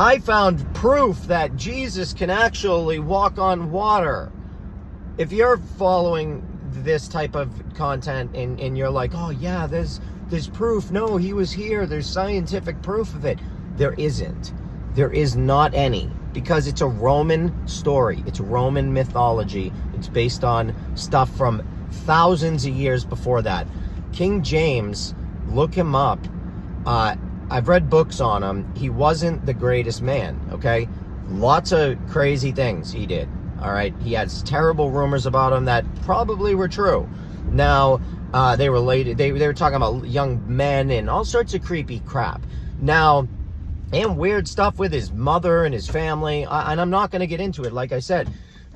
I found proof that Jesus can actually walk on water. If you're following this type of content and you're like, oh yeah, there's proof. No, he was here. There's scientific proof of it. There isn't. There is not any, because it's a Roman story. It's Roman mythology. It's based on stuff from thousands of years before that. King James, look him up. I've read books on him. He wasn't the greatest man, okay? Lots of crazy things he did, all right? He had terrible rumors about him that probably were true. Now, they were talking about young men and all sorts of creepy crap. Now, and weird stuff with his mother and his family, and I'm not going to get into it, like I said.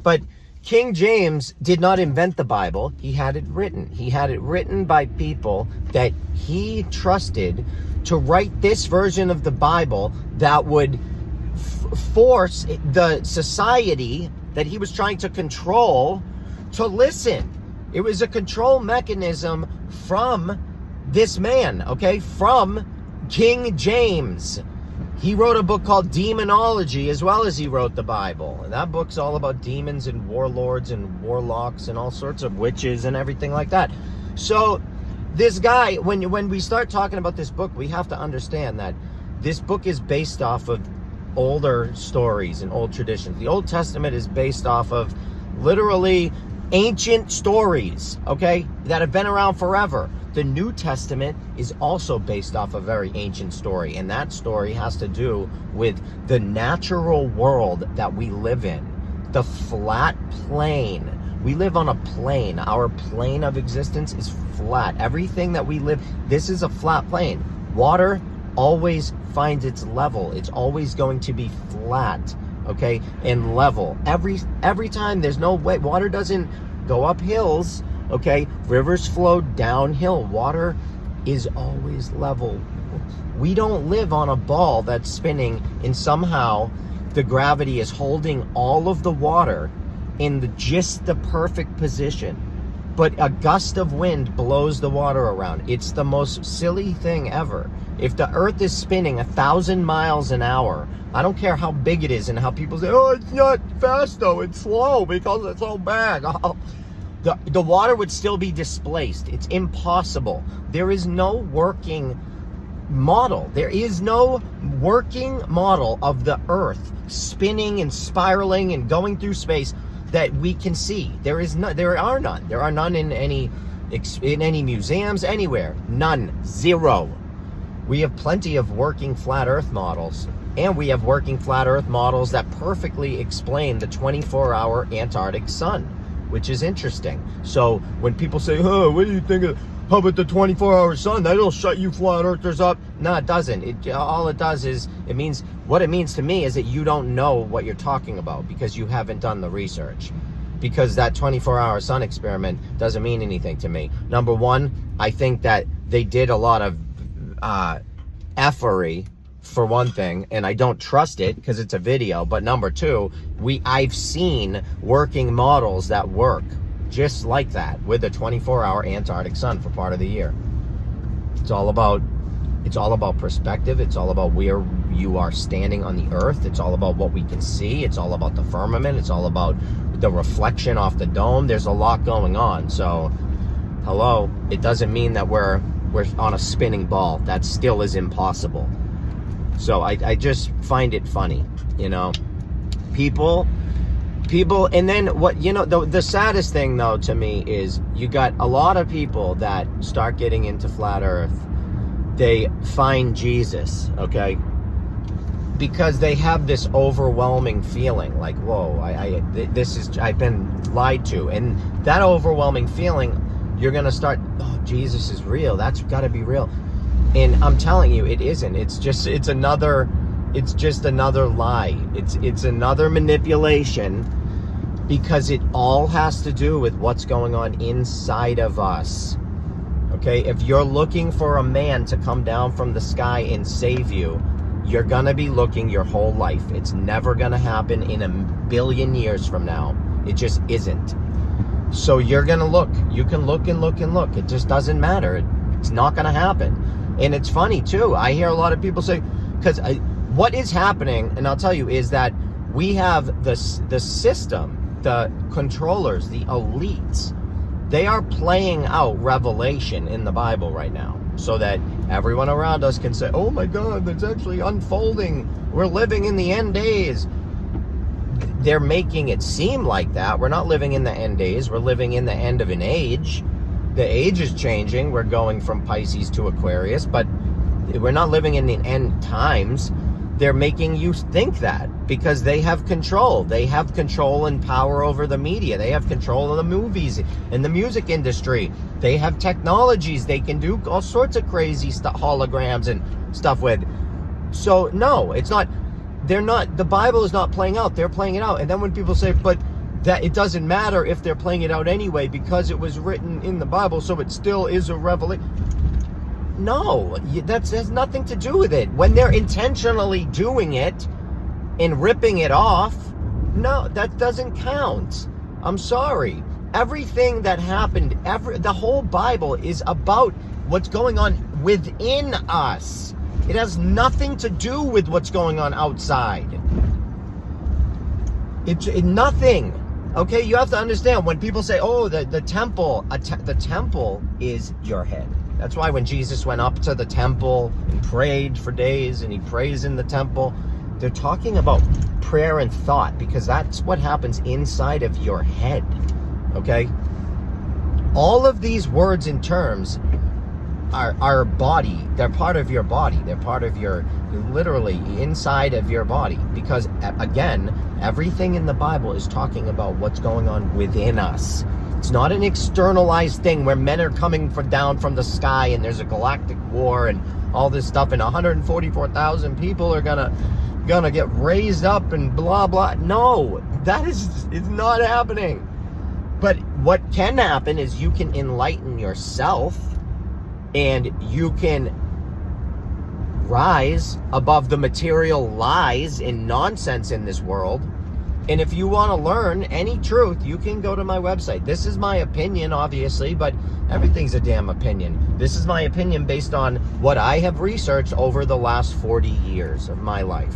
But King James did not invent the Bible. He had it written. He had it written by people that he trusted to write this version of the Bible that would force the society that he was trying to control to listen. It was a control mechanism from this man, okay? From King James. He wrote a book called Demonology as well as he wrote the Bible. And that book's all about demons and warlords and warlocks and all sorts of witches and everything like that. So this guy, when we start talking about this book, we have to understand that this book is based off of older stories and old traditions. The Old Testament is based off of literally ancient stories, okay, that have been around forever. The New Testament is also based off a very ancient story, and that story has to do with the natural world that we live in. The flat plane. We live on a plane. Our plane of existence is flat. Everything that we live, this is a flat plane. Water always finds its level. It's always going to be flat, okay, and level. Every time, there's no way. Water doesn't go up hills. Okay, rivers flow downhill. Water is always level. We don't live on a ball that's spinning and somehow the gravity is holding all of the water in just the perfect position. But a gust of wind blows the water around. It's the most silly thing ever. If the earth is spinning 1,000 miles an hour, I don't care how big it is and how people say, oh, it's not fast though, it's slow because it's so big. The water would still be displaced. It's impossible. There is no working model. There is no working model of the earth spinning and spiraling and going through space that we can see. There are none. There are none in any museums, anywhere. None. Zero. We have plenty of working flat earth models, and we have working flat earth models that perfectly explain the 24-hour Antarctic sun, which is interesting. So when people say, oh, what do you think of, how about the 24-hour sun? That'll shut you flat earthers up. No, it doesn't. All it does is, what it means to me is that you don't know what you're talking about because you haven't done the research. Because that 24-hour sun experiment doesn't mean anything to me. Number one, I think that they did a lot of effery, for one thing, and I don't trust it because it's a video. But number two, I've seen working models that work just like that with a 24-hour Antarctic sun for part of the year. It's all about perspective. It's all about where you are standing on the earth. It's all about what we can see. It's all about the firmament. It's all about the reflection off the dome. There's a lot going on. So, hello, it doesn't mean that we're on a spinning ball. That still is impossible. So I just find it funny, you know, people, and then what, you know, the saddest thing though to me is you got a lot of people that start getting into flat earth. They find Jesus, okay, because they have this overwhelming feeling like, whoa, I've been lied to. And that overwhelming feeling, you're going to start, oh, Jesus is real. That's got to be real. And I'm telling you, it isn't. It's just another lie. It's another manipulation, because it all has to do with what's going on inside of us. Okay? If you're looking for a man to come down from the sky and save you, you're gonna be looking your whole life. It's never gonna happen in a billion years from now. It just isn't. So you're gonna look. You can look and look and look. It just doesn't matter. It's not gonna happen. And it's funny too. I hear a lot of people say, because what is happening, and I'll tell you, is that we have the system, the controllers, the elites. They are playing out Revelation in the Bible right now, so that everyone around us can say, oh my God, that's actually unfolding. We're living in the end days. They're making it seem like that. We're not living in the end days. We're living in the end of an age. The age is changing. We're going from Pisces to Aquarius, but we're not living in the end times. They're making you think that because they have control. They have control and power over the media. They have control of the movies and the music industry. They have technologies. They can do all sorts of crazy stuff, holograms and stuff with. So no, it's not. They're not. The Bible is not playing out. They're playing it out. And then when people say, but that it doesn't matter if they're playing it out anyway because it was written in the Bible, so it still is a revelation. No, that has nothing to do with it. When they're intentionally doing it and ripping it off, no, that doesn't count. I'm sorry. Everything that happened, the whole Bible is about what's going on within us. It has nothing to do with what's going on outside. It's nothing. Okay, you have to understand when people say, oh, the temple, the temple is your head. That's why when Jesus went up to the temple and prayed for days and he prays in the temple, they're talking about prayer and thought because that's what happens inside of your head, okay? All of these words and terms are body. They're part of your body. They're part of your, literally inside of your body because, again, everything in the Bible is talking about what's going on within us. It's not an externalized thing where men are coming down from the sky and there's a galactic war and all this stuff and 144,000 people are gonna get raised up and blah blah. No, it's not happening. But what can happen is you can enlighten yourself and you can rise above the material lies and nonsense in this world. And if you want to learn any truth, you can go to my website. This is my opinion, obviously, but everything's a damn opinion. This is my opinion based on what I have researched over the last 40 years of my life.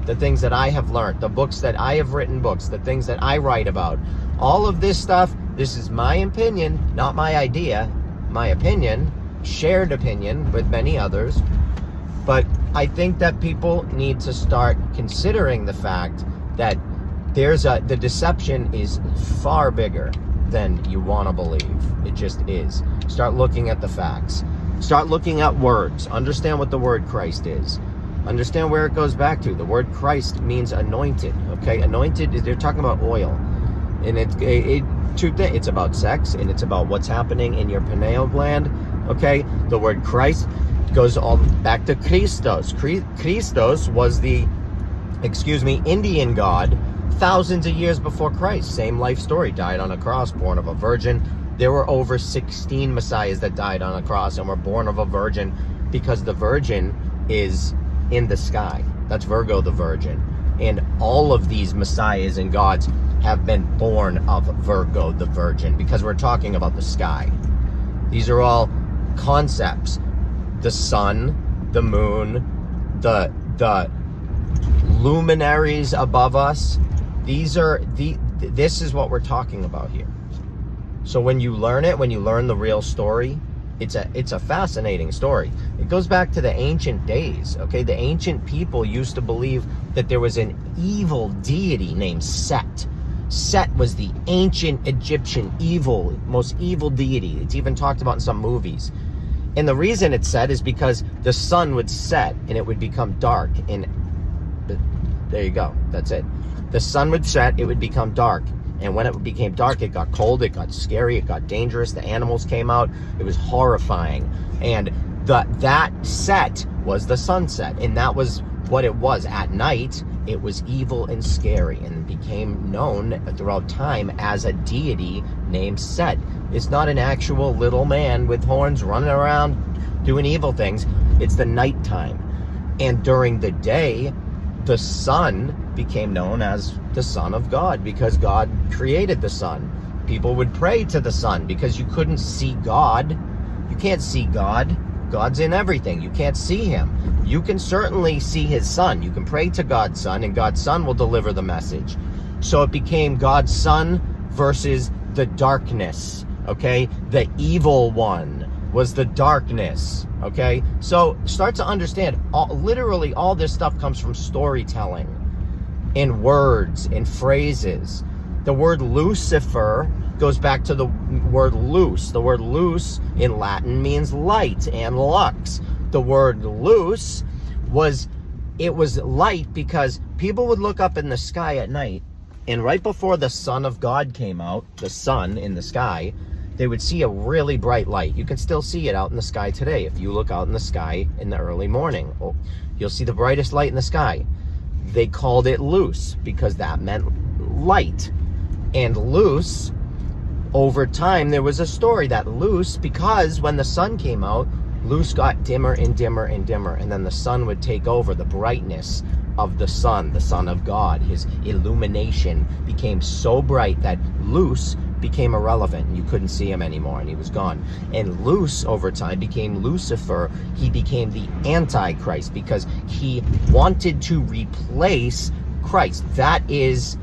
The things that I have learned, the books that I have written books, the things that I write about. All of this stuff, this is my opinion, not my idea. My opinion, shared opinion with many others. But I think that people need to start considering the fact that the deception is far bigger than you want to believe. It just is. Start looking at the facts. Start looking at words. Understand what the word Christ is. Understand where it goes back to. The word Christ means anointed. Okay, anointed. They're talking about oil, and it's about sex and it's about what's happening in your pineal gland. Okay, the word Christ goes all back to Christos. Christos was the, Indian god. Thousands of years before Christ, same life story, died on a cross, born of a virgin. There were over 16 messiahs that died on a cross and were born of a virgin because the virgin is in the sky. That's Virgo the virgin. And all of these messiahs and gods have been born of Virgo the virgin because we're talking about the sky. These are all concepts. The sun, the moon, the luminaries above us. This is what we're talking about here. So when you learn it, when you learn the real story, it's a fascinating story. It goes back to the ancient days, okay? The ancient people used to believe that there was an evil deity named Set. Set was the ancient Egyptian most evil deity. It's even talked about in some movies. And the reason it's set is because the sun would set and it would become dark. And there you go. That's it. The sun would set, it would become dark. And when it became dark, it got cold, it got scary, it got dangerous. The animals came out. It was horrifying. And that set was the sunset. And that was what it was. At night, it was evil and scary and became known throughout time as a deity named Set. It's not an actual little man with horns running around doing evil things. It's the nighttime. And during the day, the sun became known as the Son of God because God created the sun. People would pray to the sun because you couldn't see God. You can't see God. God's in everything. You can't see him. You can certainly see his son. You can pray to God's son, and God's son will deliver the message. So it became God's son versus the darkness, okay? The evil one was the darkness, okay? So start to understand, literally all this stuff comes from storytelling, in words, in phrases. The word Lucifer goes back to the word luz. The word luz in Latin means light and lux. The word luz was light because people would look up in the sky at night, and right before the Son of God came out, the sun in the sky, they would see a really bright light. You can still see it out in the sky today. If you look out in the sky in the early morning, you'll see the brightest light in the sky. They called it luz because that meant light. And luz, over time, there was a story that luz, because when the sun came out, luz got dimmer and dimmer and dimmer, and then the sun would take over. The brightness of the Son of God, his illumination became so bright that luz became irrelevant. You couldn't see him anymore, and he was gone. And luz, over time, became Lucifer. He became the Antichrist because he wanted to replace Christ. That is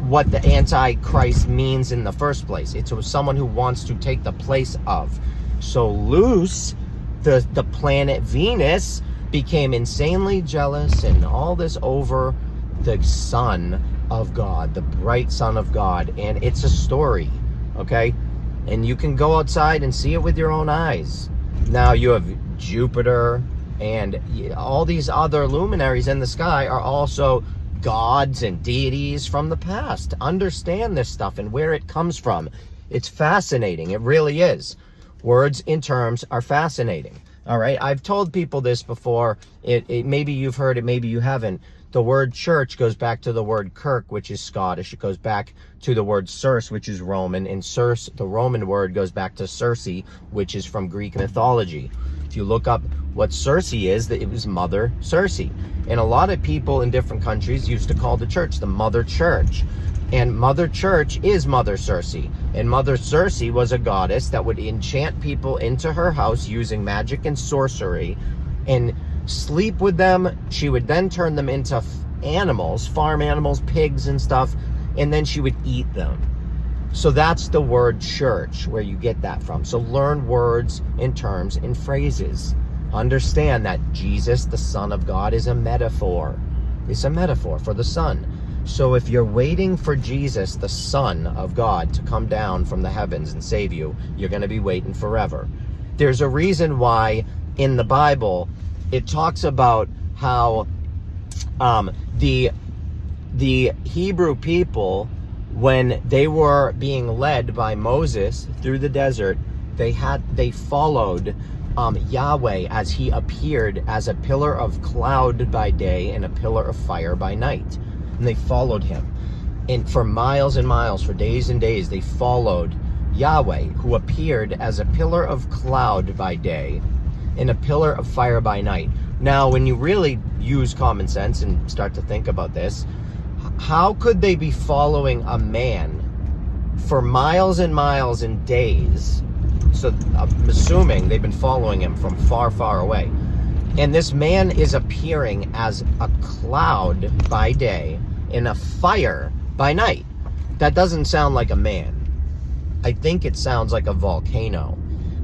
what the Antichrist means in the first place. It's someone who wants to take the place of. So luz, the planet Venus, became insanely jealous and all this over the Son of God, the bright Son of God. And it's a story, okay? And you can go outside and see it with your own eyes. Now you have Jupiter and all these other luminaries in the sky are also gods and deities from the past. Understand this stuff and where it comes from. It's fascinating. It really is. Words in terms are fascinating. All right, I've told people this before. Maybe you've heard it, maybe you haven't. The word church goes back to the word kirk, which is Scottish. It goes back to the word Circe, which is Roman. And Circe, the Roman word, goes back to Circe, which is from Greek mythology. If you look up what Circe is, it was Mother Circe. And a lot of people in different countries used to call the church the Mother Church. And Mother Church is Mother Circe. And Mother Circe was a goddess that would enchant people into her house using magic and sorcery and sleep with them. She would then turn them into animals, farm animals, pigs and stuff, and then she would eat them. So that's the word church, where you get that from. So learn words and terms and phrases. Understand that Jesus, the Son of God, is a metaphor. It's a metaphor for the Son. So if you're waiting for Jesus, the Son of God, to come down from the heavens and save you, you're going to be waiting forever. There's a reason why in the Bible it talks about how the Hebrew people, when they were being led by Moses through the desert, they followed Yahweh as he appeared as a pillar of cloud by day and a pillar of fire by night. And they followed him. And for miles and miles, for days and days, they followed Yahweh, who appeared as a pillar of cloud by day and a pillar of fire by night. Now, when you really use common sense and start to think about this, how could they be following a man for miles and miles and days? So I'm assuming they've been following him from far, far away. And this man is appearing as a cloud by day and a fire by night. That doesn't sound like a man. I think it sounds like a volcano,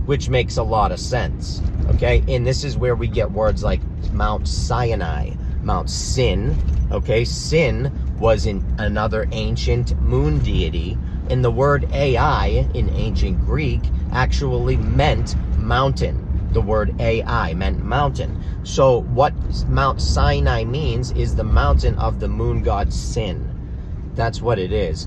which makes a lot of sense, okay? And this is where we get words like Mount Sinai, Mount Sin, okay? Sin was in another ancient moon deity, and the word Ai in ancient Greek actually meant mountain. The word Ai meant mountain. So what Mount Sinai means is the mountain of the moon god Sin. That's what it is.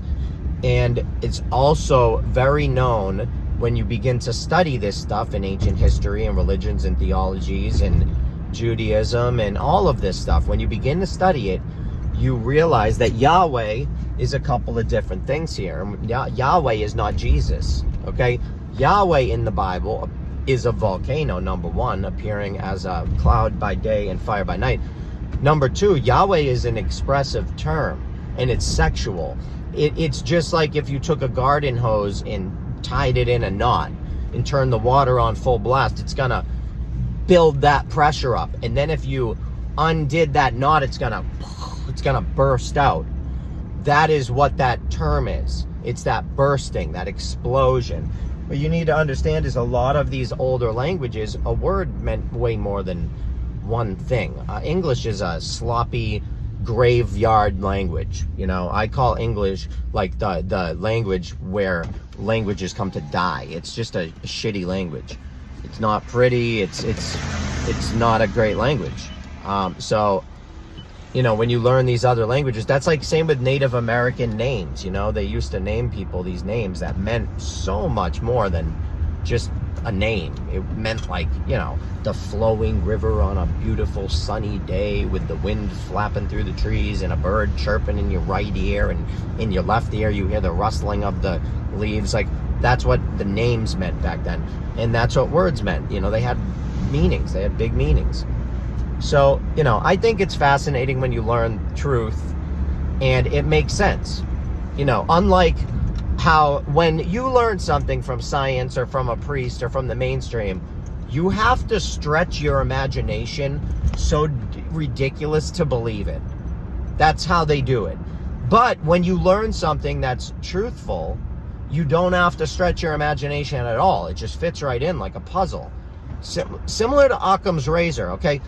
And it's also very known when you begin to study this stuff in ancient history and religions and theologies and Judaism and all of this stuff. When you begin to study it, you realize that Yahweh is a couple of different things here. Yahweh is not Jesus, okay? Yahweh in the Bible is a volcano, number one, appearing as a cloud by day and fire by night. Number two, Yahweh is an expressive term, and it's sexual. It's just like if you took a garden hose and tied it in a knot and turned the water on full blast, it's gonna build that pressure up. And then if you undid that knot, it's gonna burst out. That is what that term is. It's that bursting, that explosion. What you need to understand is a lot of these older languages, a word meant way more than one thing. English is a sloppy graveyard language. You know, I call English like the language where languages come to die. It's just a shitty language. It's not pretty. It's not a great language. So, you know, when you learn these other languages, that's like same with Native American names. You know, they used to name people these names that meant so much more than just a name. It meant like, you know, the flowing river on a beautiful sunny day with the wind flapping through the trees and a bird chirping in your right ear, and in your left ear you hear the rustling of the leaves. Like, that's what the names meant back then. And that's what words meant. You know, they had meanings. They had big meanings. So, you know, I think it's fascinating when you learn truth and it makes sense. You know, unlike how when you learn something from science or from a priest or from the mainstream, you have to stretch your imagination so ridiculous to believe it. That's how they do it. But when you learn something that's truthful, you don't have to stretch your imagination at all. It just fits right in like a puzzle. Similar to Occam's razor, okay?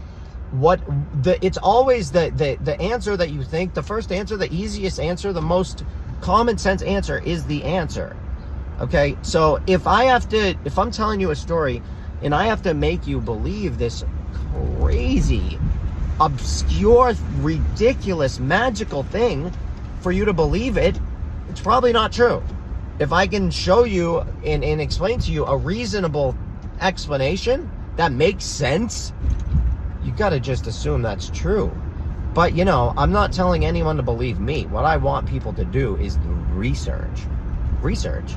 It's always the answer that you think, the first answer, the easiest answer, the most common sense answer is the answer. Okay, so if I'm telling you a story and I have to make you believe this crazy, obscure, ridiculous, magical thing for you to believe it, it's probably not true. If I can show you and explain to you a reasonable explanation that makes sense, you gotta just assume that's true. But, you know, I'm not telling anyone to believe me. What I want people to do is research.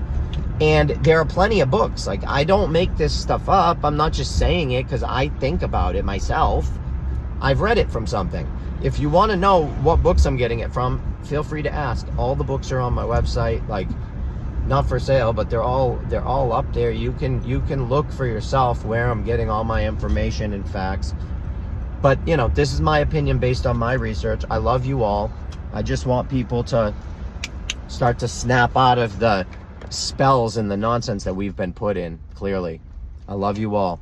And there are plenty of books. Like, I don't make this stuff up. I'm not just saying it because I think about it myself. I've read it from something. If you want to know what books I'm getting it from, feel free to ask. All the books are on my website. Like, not for sale, but they're all up there. You can look for yourself where I'm getting all my information and facts. But, you know, this is my opinion based on my research. I love you all. I just want people to start to snap out of the spells and the nonsense that we've been put in, clearly. I love you all.